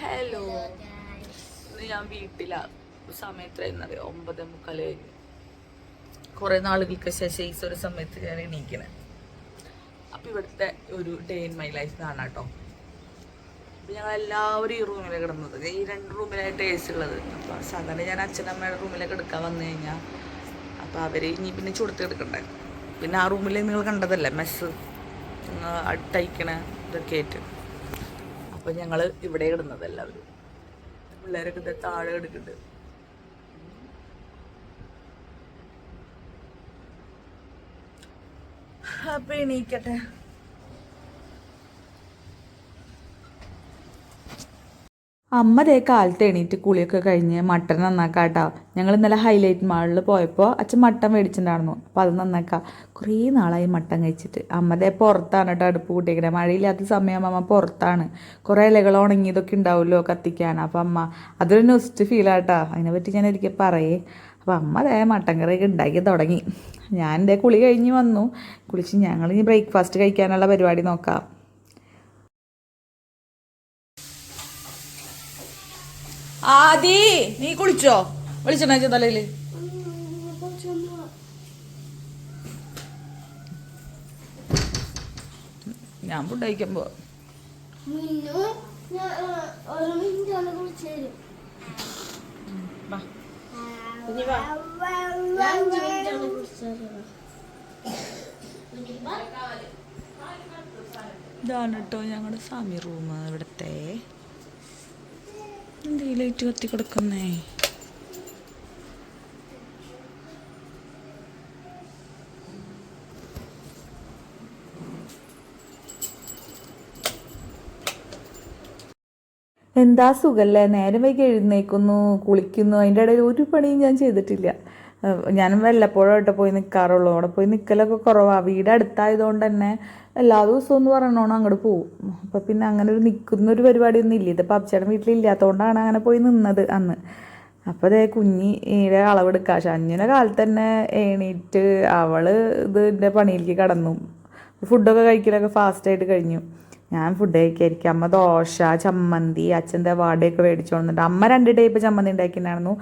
Hello, ഞാൻ വീട്ടിലാണ്. സമയത്തായിരുന്നറിയോ 9:45 കഴിഞ്ഞു. കുറെ നാളുകൾക്ക് ശേഷം ഈ ഒരു സമയത്ത് ഞാൻ എണീക്കണേ. അപ്പൊ ഇവിടുത്തെ ഒരു ഡേ ഇൻ മൈ ലൈഫ് കാണാം കേട്ടോ. അപ്പൊ ഞങ്ങൾ എല്ലാവരും ഈ റൂമിലാണ് കിടന്നത്. ഈ 2 റൂമിലായിട്ട് AC ഉള്ളത്. അപ്പൊ സാധാരണ ഞാൻ അച്ഛനമ്മയുടെ റൂമിലേക്ക് എടുക്കാൻ വന്നു കഴിഞ്ഞാൽ അപ്പൊ അവര് ഇനി പിന്നെ ചുടുത്ത് എടുക്കണ്ടേ. പിന്നെ ആ റൂമിൽ നിങ്ങൾ കണ്ടതല്ലേ മെസ്സ് അടുത്തയക്കണ ഇതൊക്കെ ആയിട്ട്. അപ്പൊ ഞങ്ങള് ഇവിടെ ഇടുന്നത് എല്ലാവരും. പിള്ളേരൊക്കെ താഴെ എടുക്കുന്നുണ്ട്. അപ്പൊ എണീക്കട്ടെ. അമ്മ ദേ കാലത്ത് എണീറ്റ് കുളിയൊക്കെ കഴിഞ്ഞ് മട്ടൻ നന്നാക്കാട്ടോ. ഞങ്ങൾ ഇന്നലെ ഹൈലൈറ്റ് മാളിൽ പോയപ്പോൾ അച്ഛൻ മട്ടൻ മേടിച്ചിട്ടുണ്ടായിരുന്നു. അപ്പോൾ അത് നന്നാക്കാം. കുറേ നാളായി മട്ടൻ കഴിച്ചിട്ട്. അമ്മ ദേ പുറത്താണ് കേട്ടോ അടുപ്പ് കൂട്ടിയിരിക്കുന്നത്. മഴയില്ലാത്ത സമയം അമ്മ പുറത്താണ്. കുറേ ഇലകൾ ഉണങ്ങിയതൊക്കെ ഉണ്ടാവുമല്ലോ കത്തിക്കാൻ. അപ്പം അമ്മ അതൊരു നൊസ്റ്റ് ഫീലാട്ടോ. അതിനെപ്പറ്റി ഞാൻ ഒരിക്കൽ പറയേ. അപ്പോൾ അമ്മ ദേ മട്ടൻ കറിയൊക്കെ ഉണ്ടാക്കി തുടങ്ങി. ഞാൻ ദേ കുളി കഴിഞ്ഞ് വന്നു. കുളിച്ച് ഞങ്ങൾ ഇനി ബ്രേക്ക്ഫാസ്റ്റ് കഴിക്കാനുള്ള പരിപാടി നോക്കാം. ആദി, നീ കുളിച്ചോ? വിളിച്ചോ തലയില്? ഞാൻ ഫുഡ് കഴിക്കുമ്പോ ഇതാണ് കേട്ടോ ഞങ്ങളുടെ സ്വാമി റൂം. ഇവിടുത്തെ എന്തേ ലൈറ്റ് കത്തി കൊടുക്കുന്നേ? എന്താ സുഖല്ലേ? നേരം വൈകി എഴുന്നേക്കുന്നു, കുളിക്കുന്നു. അതിൻ്റെ ഇടയിൽ ഒരു പണിയും ഞാൻ ചെയ്തിട്ടില്ല. ഞാനും വല്ലപ്പോഴായിട്ട് പോയി നിൽക്കാറുള്ളൂ. അവിടെ പോയി നിൽക്കലൊക്കെ കുറവാണ്. വീട് അടുത്തായതുകൊണ്ട് തന്നെ എല്ലാ ദിവസവും എന്ന് പറയണോണം അങ്ങോട്ട് പോവും. അപ്പം പിന്നെ അങ്ങനെ ഒരു നിൽക്കുന്നൊരു പരിപാടിയൊന്നും ഇല്ല. ഇതിപ്പോൾ അപ്പച്ചേട്ടൻ വീട്ടിലില്ലാത്തതുകൊണ്ടാണ് അങ്ങനെ പോയി നിന്നത് അന്ന്. അപ്പോൾ അതേ കുഞ്ഞിയുടെ അളവെടുക്കുക. ഷഞ്ഞിനെ കാലത്ത് തന്നെ എണീറ്റ് അവൾ ഇതിൻ്റെ പണിയിലേക്ക് കടന്നു. ഫുഡൊക്കെ കഴിക്കലൊക്കെ ഫാസ്റ്റായിട്ട് കഴിഞ്ഞു. ഞാൻ ഫുഡ് കഴിക്കായിരിക്കും. അമ്മ ദോശ, ചമ്മന്തി, അച്ഛൻ്റെ വാടയൊക്കെ മേടിച്ചു കൊണ്ടിട്ട് അമ്മ 2 ടൈപ്പ് ചമ്മന്തി ഉണ്ടാക്കിയിട്ടുണ്ടായിരുന്നു.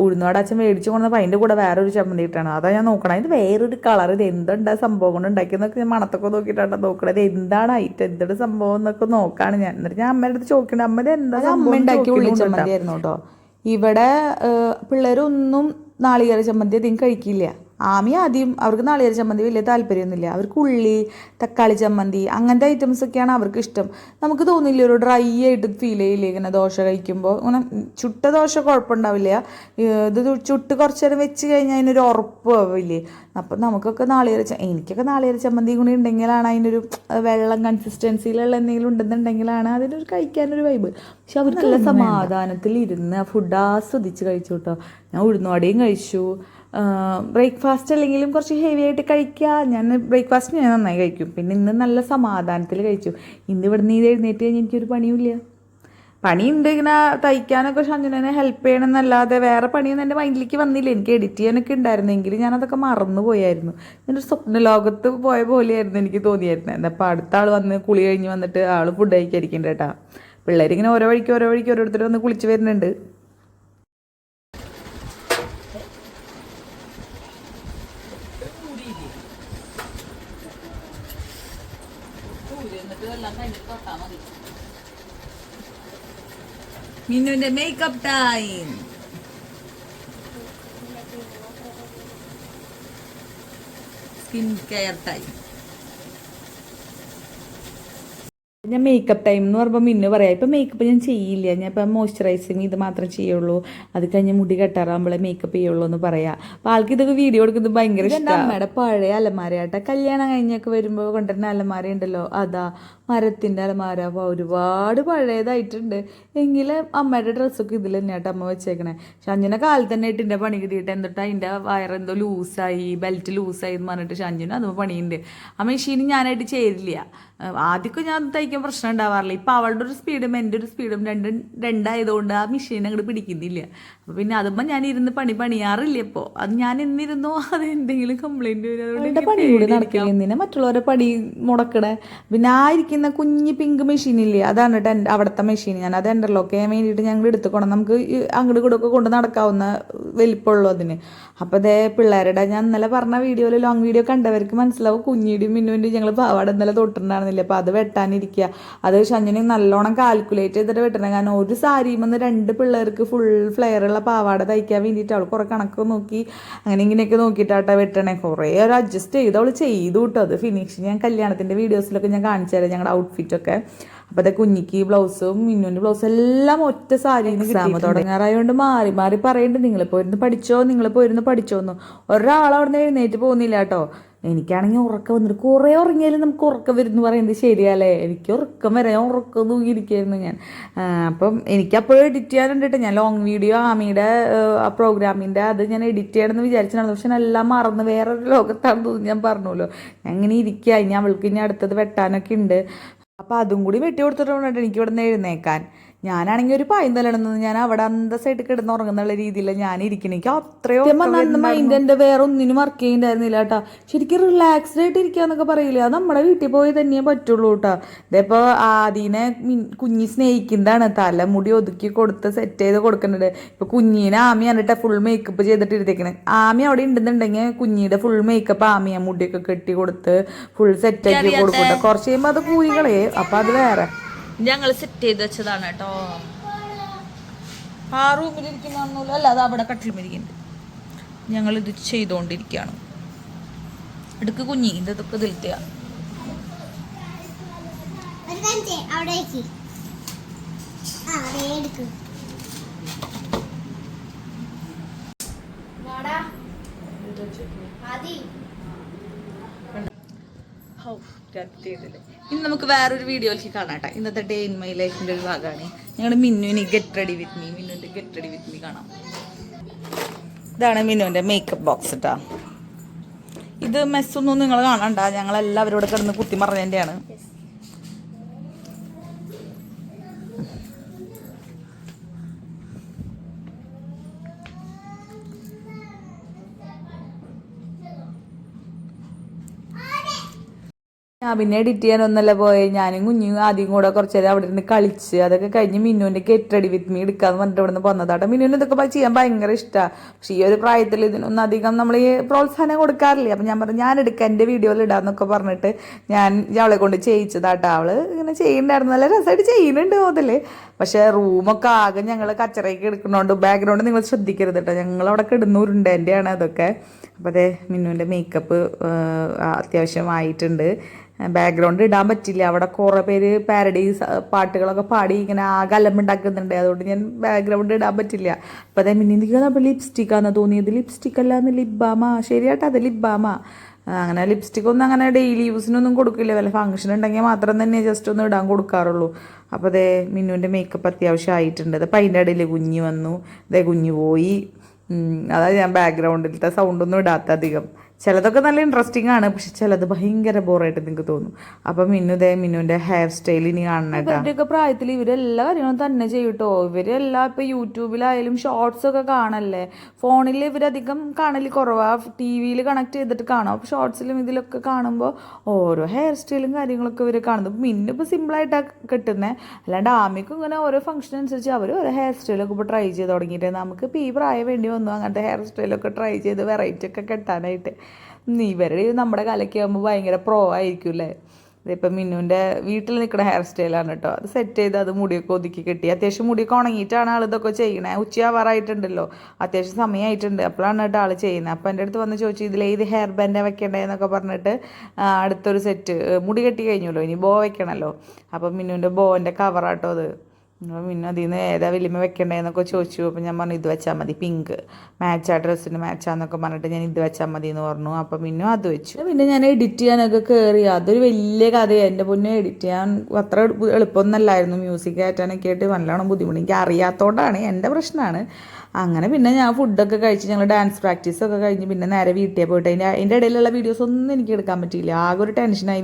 ഉഴുന്നോടെ അച്ഛൻ മേടിച്ചു കൊണ്ടപ്പോൾ അതിൻ്റെ കൂടെ വേറൊരു ചമ്മന്തി ഇട്ടാണ്. അതാണ് ഞാൻ നോക്കണം. ഇത് വേറൊരു കളർ, ഇത് എന്തുണ്ടാ സംഭവം കൊണ്ട് ഉണ്ടാക്കിയെന്നൊക്കെ ഞാൻ മണത്തൊക്കെ നോക്കിയിട്ടാണ് നോക്കണം. ഇത് എന്താണ് ഐറ്റം, എന്തൊരു സംഭവം എന്നൊക്കെ നോക്കാണ് ഞാൻ. എന്നിട്ട് ഞാൻ അമ്മയുടെ അടുത്ത് ചോദിക്കണേ, അമ്മ ഇത് എന്താ അമ്മ ഉണ്ടാക്കി ഉള്ളി ചമ്മന്തി ആയിരുന്നു കേട്ടോ. ഇവിടെ പിള്ളേരൊന്നും നാളികേര ചമ്മന്തി അധികം കഴിക്കില്ല. ആദ്യം അവർക്ക് നാളികേര ചമ്മന്തി വലിയ താല്പര്യമൊന്നുമില്ല. അവർക്ക് ഉള്ളി, തക്കാളി ചമ്മന്തി അങ്ങനത്തെ ഐറ്റംസൊക്കെയാണ് അവർക്ക് ഇഷ്ടം. നമുക്ക് തോന്നില്ല ഒരു ഡ്രൈ ആയിട്ട് ഫീൽ ചെയ്യില്ലേ ഇങ്ങനെ ദോശ കഴിക്കുമ്പോൾ? അങ്ങനെ ചുട്ട ദോശ കുഴപ്പമുണ്ടാവില്ല. ഇത് ചുട്ട് കുറച്ച് നേരം വെച്ച് കഴിഞ്ഞാൽ അതിനൊരു ഉറപ്പ് ആവില്ലേ. അപ്പം നമുക്കൊക്കെ എനിക്കൊക്കെ നാളികേര ചമ്മന്തി കൂടി ഉണ്ടെങ്കിലാണ് അതിനൊരു വെള്ളം കൺസിസ്റ്റൻസിയിലുള്ള എന്തെങ്കിലും ഉണ്ടെന്നുണ്ടെങ്കിലാണ് അതിനൊരു കഴിക്കാനൊരു വൈബ്. പക്ഷെ അവർ നല്ല സമാധാനത്തിൽ ഇരുന്ന് ഫുഡ് ആസ്വദിച്ച് കഴിച്ചു കേട്ടോ. ഞാൻ ഉഴുന്നുവടയും കഴിച്ചു. ബ്രേക്ക്ഫാസ്റ്റ് അല്ലെങ്കിലും കുറച്ച് ഹെവി ആയിട്ട് കഴിക്കുക. ഞാൻ ബ്രേക്ക്ഫാസ്റ്റ് ഞാൻ നന്നായി കഴിക്കും. പിന്നെ ഇന്ന് നല്ല സമാധാനത്തിൽ കഴിച്ചു. ഇന്ന് ഇവിടെ നിന്ന് എഴുന്നേറ്റ് കഴിഞ്ഞാൽ എനിക്കൊരു പണിയുമില്ല. പണിയുണ്ട്, ഇങ്ങനെ തയ്ക്കാനൊക്കെ ഷഞ്ജുനെ ഹെൽപ്പ് ചെയ്യണമെന്നല്ലാതെ വേറെ പണിയൊന്നും എൻ്റെ മൈൻഡിലേക്ക് വന്നില്ല. എനിക്ക് എഡിറ്റ് ചെയ്യാനൊക്കെ ഉണ്ടായിരുന്നെങ്കിൽ ഞാനതൊക്കെ മറന്നു പോയായിരുന്നു. എൻ്റെ സ്വപ്ന ലോകത്ത് പോയ പോലെയായിരുന്നു എനിക്ക് തോന്നിയായിരുന്നു. എന്നപ്പോൾ അടുത്ത ആൾ വന്ന് കുളി കഴിഞ്ഞ് വന്നിട്ട് ആൾ ഫുഡ് കഴിക്കാതിരിക്കുന്നുണ്ട് കേട്ടോ. പിള്ളേരിങ്ങനെ ഓരോ വഴിക്ക് ഓരോരുത്തർ വന്ന് കുളിച്ച് വരുന്നുണ്ട്. മിന്നുവിന്റെ makeup time. Skin care time. ഞാൻ മേക്കപ്പ് ടൈം എന്ന് പറയുമ്പോൾ മിന്നു പറയാം, ഇപ്പം മേക്കപ്പ് ഞാൻ ചെയ്യില്ല, ഞാൻ ഇപ്പം മോയ്സ്ചറൈസിങ് ഇത് മാത്രമേ ചെയ്യുള്ളൂ, അത് കഴിഞ്ഞ് മുടി കെട്ടാറാകുമ്പോഴേ മേക്കപ്പ് ചെയ്യുള്ളൂ എന്ന് പറയാം. അപ്പോൾ ആൾക്ക് ഇതൊക്കെ വീഡിയോ എടുക്കുന്നത് ഭയങ്കര ഇഷ്ടമാണ്. അമ്മയുടെ പഴയ അലമാരയാട്ടെ, കല്യാണം കഴിഞ്ഞൊക്കെ വരുമ്പോൾ കൊണ്ടുവരുന്ന അലമാര ഉണ്ടല്ലോ, അതാ മരത്തിൻ്റെ അലമാര. അപ്പോൾ ഒരുപാട് പഴയതായിട്ടുണ്ട്. എങ്കിലും അമ്മയുടെ ഡ്രസ്സൊക്കെ ഇതിൽ തന്നെയാട്ടോ അമ്മ വെച്ചേക്കണേ. ഷഞ്ജുനെ കാലത്ത് തന്നെ ഇട്ടിൻ്റെ പണി കിട്ടിയിട്ട് എന്നിട്ട് അതിൻ്റെ വയറെന്തോ ലൂസായി, ബെൽറ്റ് ലൂസായി എന്ന് പറഞ്ഞിട്ട് ഷഞ്ജുന് അത് പണിയുണ്ട്. ആ മെഷീന് ഞാനായിട്ട് ചേരില്ല. ആദ്യമൊക്കെ ഞാൻ തയ്ക്കുമ്പോൾ അധികം പ്രശ്നം ഉണ്ടാവാറില്ല. ഇപ്പം അവളുടെ ഒരു സ്പീഡും എൻ്റെ ഒരു സ്പീഡും രണ്ടായതുകൊണ്ട് ആ മെഷീൻ അങ്ങോട്ട് പിടിക്കുന്നില്ല. അപ്പോൾ പിന്നെ അതുമ്പോൾ ഞാൻ ഇരുന്ന് പണിയാറില്ല. ഇപ്പോൾ അത് ഞാൻ എന്നിരുന്നോ അത് എന്തെങ്കിലും കംപ്ലൈൻറ്റ് വരും. അതുകൊണ്ട് പണി കൂടി നടക്കില്ല. എന്തിനാ മറ്റുള്ളവരെ പണി മുടക്കണേ? പിന്നെ ആ ഇരിക്കുന്ന കുഞ്ഞ് പിങ്ക് മെഷീനില്ലേ, അതാണ് കേട്ടോ അവിടുത്തെ മെഷീൻ. ഞാൻ അത് എൻ്റർലോക്ക് ചെയ്യാൻ വേണ്ടിയിട്ട് ഞങ്ങൾ എടുത്തുകൊണ്ട് നമുക്ക് അങ്ങോട്ട് കൂടെ ഒക്കെ കൊണ്ട് നടക്കാവുന്ന വലിപ്പമുള്ളൂ അതിന്. അപ്പോൾ അതേ പിള്ളേരുടെ ഞാൻ ഇന്നലെ പറഞ്ഞ വീഡിയോയിൽ ലോങ് വീഡിയോ കണ്ടവർക്ക് മനസ്സിലാവും. കുഞ്ഞിയുടെയും മിന്നുവിൻ്റെയും ഞങ്ങൾ പാവാട ഇന്നലെ തൊട്ടിട്ടുണ്ടായിരുന്നില്ല. അപ്പോൾ അത് വെട്ടാനിരിക്കുക. അത് ഷഞ്ഞിനെ നല്ലോണം കാൽക്കുലേറ്റ് ചെയ്തിട്ട് വെട്ടണം. കാരണം ഒരു സാരിയുമെന്ന് 2 പിള്ളേർക്ക് ഫുൾ ഫ്ലെയറുള്ള പാവാട തയ്ക്കാൻ വേണ്ടിയിട്ട് അവൾ കുറേ കണക്ക് നോക്കി അങ്ങനെ ഇങ്ങനെയൊക്കെ നോക്കിയിട്ടാട്ടോ വെട്ടണേ. കുറേ ഒരു അഡ്ജസ്റ്റ് ചെയ്ത് അവൾ ചെയ്തു കേട്ടോ. അത് ഫിനിഷ് ഞാൻ കല്യാണത്തിൻ്റെ വീഡിയോസിലൊക്കെ ഞാൻ കാണിച്ചു തരാം ഞങ്ങളുടെ ഔട്ട്ഫിറ്റൊക്കെ. അപ്പോൾ അത് കുഞ്ഞിക്ക് ബ്ലൗസും മിന്നുവിൻ്റെ ബ്ലൗസും എല്ലാം ഒറ്റ സാരിന്ന് എക്സാം തുടങ്ങാറായതുകൊണ്ട് മാറി മാറി പറയുന്നുണ്ട് നിങ്ങളിപ്പോൾ ഇരുന്ന് പഠിച്ചോന്ന്. ഒരാൾ അവിടെ നിന്ന് എഴുന്നേറ്റ് പോകുന്നില്ല കേട്ടോ. എനിക്കാണെങ്കിൽ ഉറക്കം വന്നിട്ട് കുറേ ഉറങ്ങിയാലും നമുക്ക് ഉറക്കം വരുമെന്ന് പറയുന്നത് ശരിയല്ലേ? എനിക്ക് ഉറക്കം വരാൻ ഉറക്കം തൂങ്ങിയിരിക്കുകയായിരുന്നു ഞാൻ. അപ്പം എനിക്കപ്പോഴും എഡിറ്റ് ചെയ്യാനുണ്ട് കേട്ടോ. ഞാൻ ലോങ് വീഡിയോ ആമിയുടെ പ്രോഗ്രാമിൻ്റെ അത് ഞാൻ എഡിറ്റ് ചെയ്യണമെന്ന് വിചാരിച്ചിട്ടുണ്ടായിരുന്നു. പക്ഷെ എല്ലാം മറന്ന് വേറൊരു ലോകത്താണെന്ന് തോന്നി. ഞാൻ പറഞ്ഞല്ലോ ഞാൻ ഇങ്ങനെ ഇരിക്കുക. ഇനി അവൾക്ക് ഇനി അടുത്തത് വെട്ടാനൊക്കെ ഉണ്ട്. അപ്പോൾ അതും കൂടി വെട്ടി കൊടുത്തിട്ടുണ്ട് എനിക്ക് ഇവിടെ നിന്ന് എഴുന്നേക്കാൻ. ഞാനാണെങ്കിൽ ഒരു പായന്തലിടുന്നത് ഞാൻ അവിടെ അന്തസ്സായിട്ട് കിടന്ന് ഉറങ്ങുന്നുള്ള രീതിയിൽ ഞാൻ ഇരിക്കണം. എനിക്ക് അത്രയോ മൈൻഡ് എൻ്റെ വേറെ ഒന്നിനും വർക്ക് ചെയ്യുന്നുണ്ടായിരുന്നില്ല കേട്ടോ. ശരിക്കും റിലാക്സ്ഡ് ആയിട്ട് ഇരിക്കുക എന്നൊക്കെ പറയില്ല, അത് നമ്മുടെ വീട്ടിൽ പോയി തന്നെയേ പറ്റുള്ളൂ കേട്ടോ. ഇതിപ്പോൾ ആദ്യനെ കുഞ്ഞി സ്നേഹിക്കുന്നതാണ്. തലമുടി ഒതുക്കി കൊടുത്ത് സെറ്റ് ചെയ്ത് കൊടുക്കുന്നുണ്ട്. ഇപ്പോൾ കുഞ്ഞീനെ ആമിയാണ് കേട്ടോ ഫുൾ മേക്കപ്പ് ചെയ്തിട്ട് ഇരുത്തേക്കണേ. ആമി അവിടെ ഉണ്ടെന്നുണ്ടെങ്കിൽ കുഞ്ഞിയുടെ ഫുൾ മേക്കപ്പ് ആമിയാണ് മുടിയൊക്കെ കെട്ടി കൊടുത്ത് ഫുൾ സെറ്റാക്കി കൊടുക്കട്ടെ. കുറച്ച് കഴിയുമ്പോൾ അത് കൂലികളെ. അപ്പം അത് വേറെ ഞങ്ങൾ സെറ്റ് ചെയ്ത് വെച്ചതാണ് കേട്ടോ. ആ റൂമിലിരിക്കുന്നൊന്നുമില്ല, അല്ല അത് അവിടെ കട്ടിലുമിരിക്കുന്നുണ്ട്. ഞങ്ങളിത് ചെയ്തുകൊണ്ടിരിക്കുകയാണ്. എടുക്ക് കുഞ്ഞി ഇതൊക്കെ ഇതിലത്തെയാ. ഇന്ന് നമുക്ക് വേറൊരു വീഡിയോയിലേക്ക് കാണാം കേട്ടോ. ഇന്നത്തെ ഡേ ഇൻ മൈ ലൈഫിൻ്റെ ഒരു ഭാഗമാണ്. ഞങ്ങൾ മിന്നുവിന് ഗെറ്റ് റെഡി വിത്ത് മീ കാണാം. ഇതാണ് മിന്നുവിൻ്റെ മേക്കപ്പ് ബോക്സ് കേട്ടോ. ഇത് മെസ്സൊന്നും നിങ്ങൾ കാണണ്ട, ഞങ്ങളെല്ലാവരും ഇവിടെ കിടന്ന് കുത്തി മറഞ്ഞതിൻ്റെയാണ്. ഞാൻ പിന്നെ എഡിറ്റ് ചെയ്യാനൊന്നല്ല പോയി. ഞാനും കുഞ്ഞും ആദ്യം കൂടെ കുറച്ച് നേരം അവിടെ നിന്ന് കളിച്ച് അതൊക്കെ കഴിഞ്ഞ് മിന്നുവിൻ്റെ ഗെറ്റ് റെഡി വിത്ത് മീ എടുക്കാന്ന് പറഞ്ഞിട്ട് ഇവിടെ നിന്ന് പോന്നതാട്ടോ. മിന്നുവിന് ഇതൊക്കെ ചെയ്യാൻ ഭയങ്കര ഇഷ്ടമാണ്. പക്ഷേ ഈ ഒരു പ്രായത്തിൽ ഇതിനൊന്നും അധികം നമ്മൾ ഈ പ്രോത്സാഹനം കൊടുക്കാറില്ല. അപ്പം ഞാൻ പറഞ്ഞു ഞാൻ എടുക്കാം എൻ്റെ വീഡിയോയിൽ ഇടാന്നൊക്കെ പറഞ്ഞിട്ട് ഞാൻ അവളെ കൊണ്ട് ചെയ്യിച്ചതാട്ടോ. അവള് ഇങ്ങനെ ചെയ്യുന്നുണ്ടായിരുന്നു, നല്ല രസമായിട്ട് ചെയ്യുന്നുണ്ട് മുതൽ. പക്ഷേ റൂമൊക്കെ ആകെ ഞങ്ങൾ കച്ചറയ്ക്ക് എടുക്കണോണ്ട് ബാക്ക്ഗ്രൗണ്ട് നിങ്ങൾ ശ്രദ്ധിക്കരുത് കേട്ടോ. ഞങ്ങളവിടെ കിടന്നൂരുണ്ട് എൻ്റെയാണ് അതൊക്കെ. അപ്പോൾ അതേ മിന്നുവിൻ്റെ മേക്കപ്പ് അത്യാവശ്യമായിട്ടുണ്ട്. ബാക്ക്ഗ്രൗണ്ട് ഇടാൻ പറ്റില്ല, അവിടെ കുറേ പേര് പാരഡീസ് പാട്ടുകളൊക്കെ പാടി ഇങ്ങനെ ആകെ അലമ്പുണ്ടാക്കുന്നുണ്ട്. അതുകൊണ്ട് ഞാൻ ബാക്ക്ഗ്രൗണ്ട് ഇടാൻ പറ്റില്ല. അപ്പോൾ അതേ മിന്നിക്ക് അപ്പോൾ ലിപ്സ്റ്റിക്കാണെന്ന് തോന്നിയത്. ലിപ്സ്റ്റിക് അല്ലാന്ന് ലിപ് ബാമ. ശരിയാട്ടോ, അത് ലിപ് ബാമ. അങ്ങനെ ലിപ്സ്റ്റിക്കൊന്നും അങ്ങനെ ഡെയിലി യൂസിനൊന്നും കൊടുക്കില്ല. വല്ല ഫംഗ്ഷൻ ഉണ്ടെങ്കിൽ മാത്രം തന്നെ ജസ്റ്റ് ഒന്ന് ഇടാൻ കൊടുക്കാറുള്ളൂ. അപ്പോൾ അതേ മിന്നുവിൻ്റെ മേക്കപ്പ് അത്യാവശ്യമായിട്ടുണ്ട്. അത് അതിൻ്റെ ഇടയിൽ കുഞ്ഞ് വന്നു, അതേ കുഞ്ഞ് പോയി. അതായത് ഞാൻ ബാക്ക്ഗ്രൗണ്ടിലത്തെ സൗണ്ടൊന്നും ഇടാത്ത അധികം. ചിലതൊക്കെ നല്ല ഇൻട്രസ്റ്റിംഗ് ആണ്, പക്ഷെ ചിലത് ഭയങ്കര ബോറായിട്ട് നിങ്ങൾക്ക് തോന്നും. അപ്പം മിന്നുവിൻ്റെ ഹെയർ സ്റ്റൈൽ ഇനി കാണണം. ഇവരുടെയൊക്കെ പ്രായത്തിൽ ഇവരെല്ലാ കാര്യങ്ങളും തന്നെ ചെയ്യൂട്ടോ. ഇവരെല്ലാം ഇപ്പോൾ യൂട്യൂബിലായാലും ഷോർട്സ് ഒക്കെ കാണല്ലേ. ഫോണിൽ ഇവരധികം കാണൽ കുറവാണ്, ടി വിയിൽ കണക്ട് ചെയ്തിട്ട് കാണും. അപ്പോൾ ഷോർട്സിലും ഇതിലൊക്കെ കാണുമ്പോൾ ഓരോ ഹെയർ സ്റ്റൈലും കാര്യങ്ങളൊക്കെ ഇവർ കാണുന്നത്. മിന്നിപ്പോൾ സിമ്പിളായിട്ടാണ് കിട്ടുന്നത്. അല്ലാണ്ട് ആമിക്കും ഇങ്ങനെ ഓരോ ഫംഗ്ഷൻ അനുസരിച്ച് അവർ ഓരോ ഹെയർ സ്റ്റൈലൊക്കെ ഇപ്പോൾ ട്രൈ ചെയ്ത് തുടങ്ങിയിട്ട് നമുക്ക് ഇപ്പോൾ ഈ പ്രായം വേണ്ടി വന്നു അങ്ങനത്തെ ഹെയർ സ്റ്റൈലൊക്കെ ട്രൈ ചെയ്ത് വെറൈറ്റി ഒക്കെ കെട്ടാനായിട്ട്. ഇവരുടെ നമ്മുടെ കലയ്ക്ക് ആകുമ്പോൾ ഭയങ്കര പ്രോ ആയിരിക്കും അല്ലേ. ഇതിപ്പോൾ മിന്നുവിൻ്റെ വീട്ടിൽ നിൽക്കുന്ന ഹെയർ സ്റ്റൈലാണ് കേട്ടോ. അത് സെറ്റ് ചെയ്ത് അത് മുടിയൊക്കെ ഒതുക്കി കെട്ടി. അത്യാവശ്യം മുടിയൊക്കെ ഉണങ്ങിയിട്ടാണ് ആൾ ഇതൊക്കെ ചെയ്യണേ. ഉച്ചയാവാറായിട്ടുണ്ടല്ലോ, അത്യാവശ്യം സമയമായിട്ടുണ്ട്. അപ്പോഴാണ് കേട്ടോ ആൾ ചെയ്യുന്നത്. അപ്പോൾ എൻ്റെ അടുത്ത് വന്ന് ചോദിച്ചു ഇതിലേത് ഹെയർ ബാൻഡാണ് വെക്കേണ്ടതെന്നൊക്കെ പറഞ്ഞിട്ട് അടുത്തൊരു സെറ്റ് മുടി കെട്ടി കഴിഞ്ഞല്ലോ, ഇനി ബോ വെക്കണമല്ലോ. അപ്പം മിന്നുവിൻ്റെ ബോൻ്റെ കവറാട്ടോ അത്. പിന്നെ അതിൽ നിന്ന് ഏതാ വലിയ വെക്കണ്ടേന്നൊക്കെ ചോദിച്ചു. അപ്പം ഞാൻ പറഞ്ഞു ഇത് വെച്ചാൽ മതി, പിങ്ക് മാച്ചാ, ഡ്രസ്സിന് മാച്ചാന്നൊക്കെ പറഞ്ഞിട്ട് ഞാൻ ഇത് വെച്ചാൽ മതി എന്ന് പറഞ്ഞു. അപ്പം പിന്നെ അത് വെച്ചു. പിന്നെ ഞാൻ എഡിറ്റ് ചെയ്യാനൊക്കെ കയറി. അതൊരു വലിയ കഥയാണ് എൻ്റെ പൊന്നെ. എഡിറ്റ് ചെയ്യാൻ അത്ര എളുപ്പമൊന്നുമല്ലായിരുന്നു. മ്യൂസിക് കയറ്റാനൊക്കെ ആയിട്ട് നല്ലോണം ബുദ്ധിമുട്ട്. എനിക്ക് അറിയാത്തതുകൊണ്ടാണ്, എൻ്റെ പ്രശ്നമാണ്. അങ്ങനെ പിന്നെ ഞാൻ ഫുഡൊക്കെ കഴിച്ച് ഞങ്ങൾ ഡാൻസ് പ്രാക്ടീസൊക്കെ കഴിഞ്ഞ് പിന്നെ നേരെ വീട്ടിൽ പോയിട്ട് അതിൻ്റെ ഇടയിലുള്ള വീഡിയോസ് ഒന്നും എനിക്ക് എടുക്കാൻ പറ്റിയില്ല. ആകെ ഒരു ടെൻഷനായി.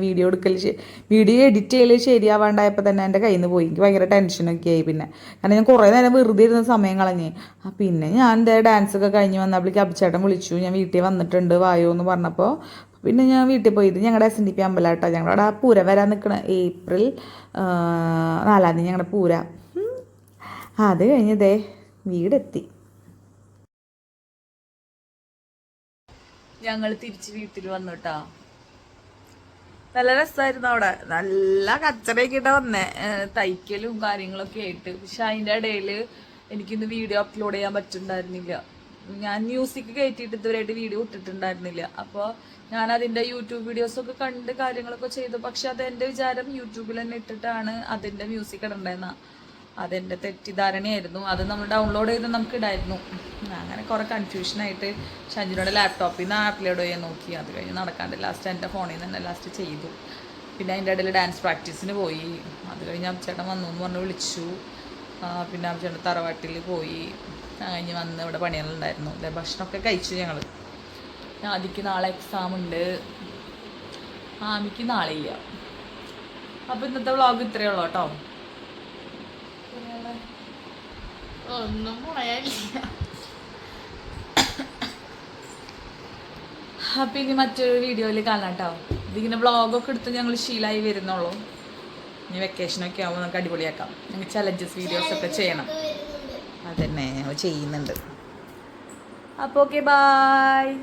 വീഡിയോ എഡിറ്റ് ചെയ്യൽ ശരിയാവാണ്ടായപ്പോൾ തന്നെ എൻ്റെ കയ്യിൽ നിന്ന് പോയി. എനിക്ക് ഭയങ്കര ടെൻഷനൊക്കെ ആയി. പിന്നെ കാരണം ഞാൻ കുറേ നേരം വെറുതെ ഇരുന്ന സമയം കളഞ്ഞ്. പിന്നെ ഞാൻ എൻ്റെ ഡാൻസൊക്കെ കഴിഞ്ഞ് വന്നപ്പോഴേക്ക് അഭിച്ചേട്ടൻ വിളിച്ചു, ഞാൻ വീട്ടിൽ വന്നിട്ടുണ്ട് വായോ എന്ന് പറഞ്ഞപ്പോൾ പിന്നെ ഞാൻ വീട്ടിൽ പോയി. ഇത് ഞങ്ങളുടെ SNDP അമ്പലമാട്ടോ. ഞങ്ങളവിടെ പൂര വരാൻ നിൽക്കണം ഏപ്രിൽ 4 ഞങ്ങളുടെ പൂര. അത് കഴിഞ്ഞതേ വീടെത്തി. ഞങ്ങൾ തിരിച്ച് വീട്ടിൽ വന്നു കേട്ടോ. നല്ല രസമായിരുന്നു. അവിടെ നല്ല കച്ചറയൊക്കെ ഇട്ടാ വന്നേ, തയ്ക്കലും കാര്യങ്ങളൊക്കെ ആയിട്ട്. പക്ഷെ അതിൻ്റെ ഇടയിൽ എനിക്കിന്ന് വീഡിയോ അപ്ലോഡ് ചെയ്യാൻ പറ്റുന്നുണ്ടായിരുന്നില്ല. ഞാൻ മ്യൂസിക് കയറ്റിയിട്ട് ഇതുവരെയായിട്ട് വീഡിയോ ഇട്ടിട്ടുണ്ടായിരുന്നില്ല. അപ്പോൾ ഞാൻ അതിൻ്റെ യൂട്യൂബ് വീഡിയോസൊക്കെ കണ്ട് കാര്യങ്ങളൊക്കെ ചെയ്തു. പക്ഷെ അതെൻ്റെ വിചാരം യൂട്യൂബിൽ തന്നെ ഇട്ടിട്ടാണ് അതിൻ്റെ മ്യൂസിക് ഇടണ്ടെന്ന. അതെൻ്റെ തെറ്റിദ്ധാരണയായിരുന്നു. അത് നമ്മൾ ഡൗൺലോഡ് ചെയ്ത് നമുക്ക് ഇടായിരുന്നു. അങ്ങനെ കുറേ കൺഫ്യൂഷനായിട്ട് ഷഞ്ജുനോടെ ലാപ്ടോപ്പിൽ നിന്ന് അപ്ലോഡ് ചെയ്യാൻ നോക്കി. അത് കഴിഞ്ഞ് നടക്കാണ്ട് ലാസ്റ്റ് എൻ്റെ ഫോണിൽ നിന്ന് തന്നെ ലാസ്റ്റ് ചെയ്തു. പിന്നെ അതിൻ്റെ ഇടയിൽ ഡാൻസ് പ്രാക്ടീസിന് പോയി. അത് കഴിഞ്ഞ് അമ്മച്ചേട്ടൻ വന്നു എന്ന് പറഞ്ഞ് വിളിച്ചു. പിന്നെ അമ്മച്ചേട്ടൻ തറവാട്ടിൽ പോയി. കഴിഞ്ഞ് വന്ന് ഇവിടെ പണികളുണ്ടായിരുന്നു. ഭക്ഷണമൊക്കെ കഴിച്ചു ഞങ്ങൾ. ആദിക്ക് നാളെ എക്സാം ഉണ്ട്, ആമിക്ക് നാളെ ഇല്ല. അപ്പോൾ ഇന്നത്തെ വ്ളോഗ് ഇത്രയേ ഉള്ളൂ കേട്ടോ. ഒന്നും പറയാനില്ല. അപ്പം ഇനി മറ്റൊരു വീഡിയോയിൽ കാണാം കേട്ടോ. ഇതിങ്ങനെ വ്ളോഗൊക്കെ എടുത്ത് ഞങ്ങൾ ശീലമായി വരുന്നുള്ളൂ. ഇനി വെക്കേഷനൊക്കെ ആകുമ്പോൾ നമുക്ക് അടിപൊളിയാക്കാം. ഞങ്ങൾ ചലഞ്ചസ് വീഡിയോസൊക്കെ ചെയ്യണം. അതന്നെ ഞങ്ങൾ ചെയ്യുന്നുണ്ട്. അപ്പോൾ ഓക്കെ, ബായ്.